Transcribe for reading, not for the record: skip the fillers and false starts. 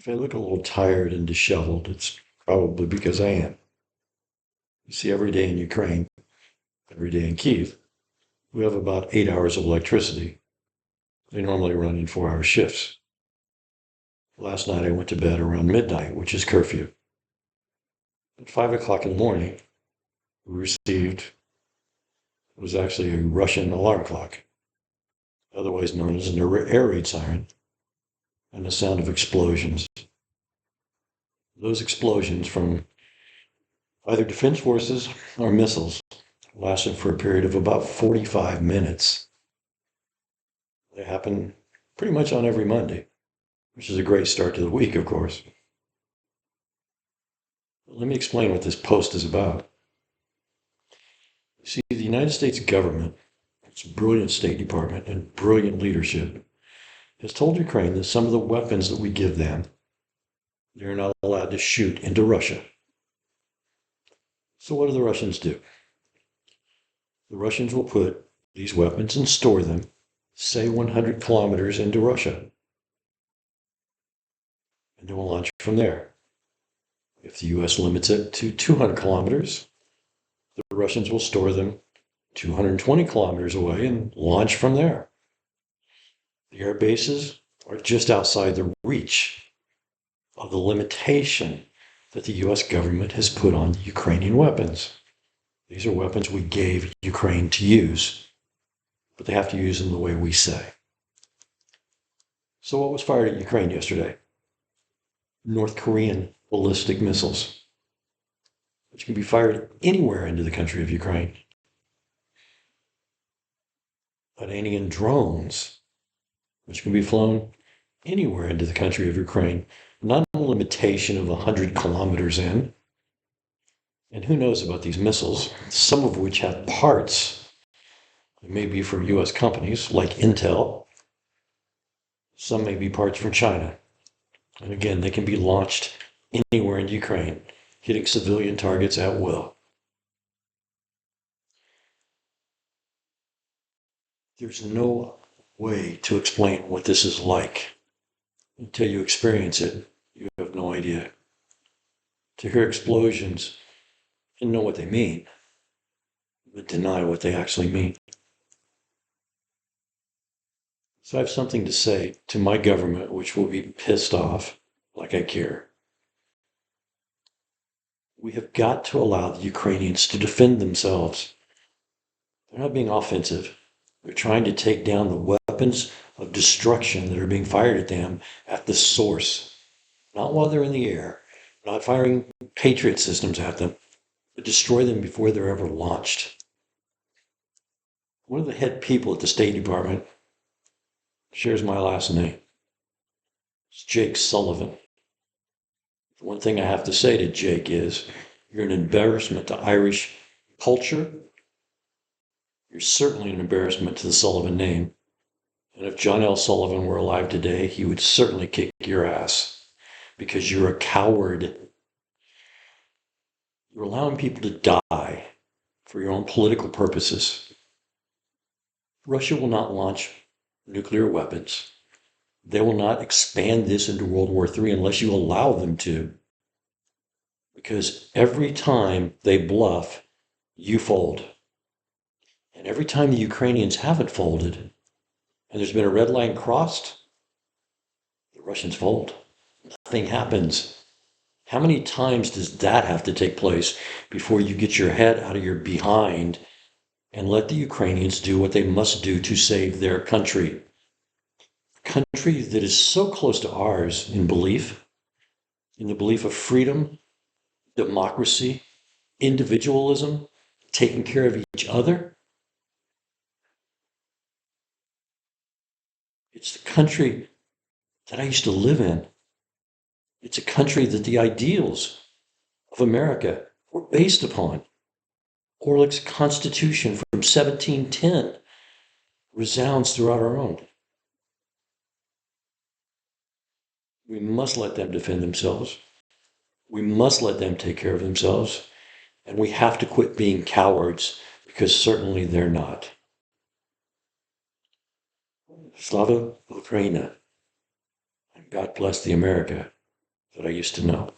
If I look a little tired and disheveled, it's probably because I am. You see, every day in Ukraine, every day in Kiev, we have about 8 hours of electricity. They normally run in 4 hour shifts. Last night I went to bed around midnight, which is curfew. At 5 o'clock in the morning, we received, it was actually a Russian alarm clock, otherwise known as an air raid siren, and the sound of explosions. Those explosions from either defense forces or missiles lasted for a period of about 45 minutes. They happen pretty much on every Monday, which is a great start to the week, of course. Let me explain what this post is about. You see, the United States government, its brilliant State Department and brilliant leadership, has told Ukraine that some of the weapons that we give them, they're not allowed to shoot into Russia. So what do the Russians do? The Russians will put these weapons and store them, say 100 kilometers into Russia, and they will launch from there. If the US limits it to 200 kilometers, the Russians will store them 220 kilometers away and launch from there. The air bases are just outside the reach of the limitation that the US government has put on Ukrainian weapons. These are weapons we gave Ukraine to use, but they have to use them the way we say. So what was fired at Ukraine yesterday? North Korean ballistic missiles, which can be fired anywhere into the country of Ukraine. Iranian drones, which can be flown anywhere into the country of Ukraine, not a limitation of 100 kilometers in. And who knows about these missiles, some of which have parts that may be from US companies like Intel. Some may be parts from China. And again, they can be launched anywhere in Ukraine, hitting civilian targets at will. There's no way to explain what this is like. Until you experience it, you have no idea. To hear explosions and know what they mean, but deny what they actually mean. So I have something to say to my government, which will be pissed off, like I care. We have got to allow the Ukrainians to defend themselves. They're not being offensive. They're trying to take down the weapons of destruction that are being fired at them at the source. Not while they're in the air, not firing Patriot systems at them, but destroy them before they're ever launched. One of the head people at the State Department shares my last name. It's Jake Sullivan. One thing I have to say to Jake is, you're an embarrassment to Irish culture. You're certainly an embarrassment to the Sullivan name. And if John L. Sullivan were alive today, he would certainly kick your ass because you're a coward. You're allowing people to die for your own political purposes. Russia will not launch nuclear weapons. They will not expand this into World War III unless you allow them to. Because every time they bluff, you fold. And every time the Ukrainians haven't folded, and there's been a red line crossed, the Russians fold. Nothing happens. How many times does that have to take place before you get your head out of your behind and let the Ukrainians do what they must do to save their country? A country that is so close to ours in belief, in the belief of freedom, democracy, individualism, taking care of each other. It's the country that I used to live in. It's a country that the ideals of America were based upon. Orlick's Constitution from 1710 resounds throughout our own. We must let them defend themselves. We must let them take care of themselves. And we have to quit being cowards, because certainly they're not. Slava Ukraina, and God bless the America that I used to know.